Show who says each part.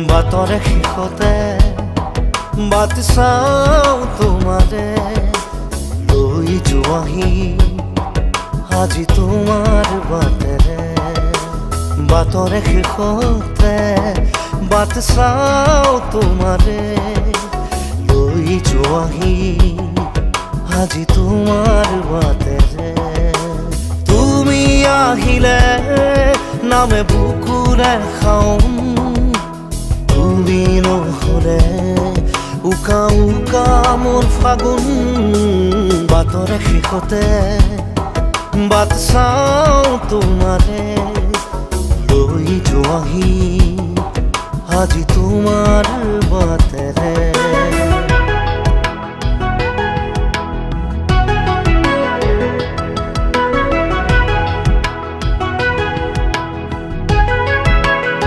Speaker 1: বাটৰে শেষতে বাট চাওঁ তোমাৰে লৈ যোৱাহি আজি তোমাৰ বাটেৰে। বাটৰে শেষতে বাট চাওঁ তোমাৰে লৈ যোৱাহি আজি তোমাৰ বাটেৰে। তুমি আহিলে নামে বুকুৰে খাওঁ, তুমি নহ'লে উকা উকা মোৰ ফাগুন। বাটৰে শেষতে বাট চাওঁ তোমাৰে লৈ যোৱাহি আজি তোমাৰ বাটেৰে।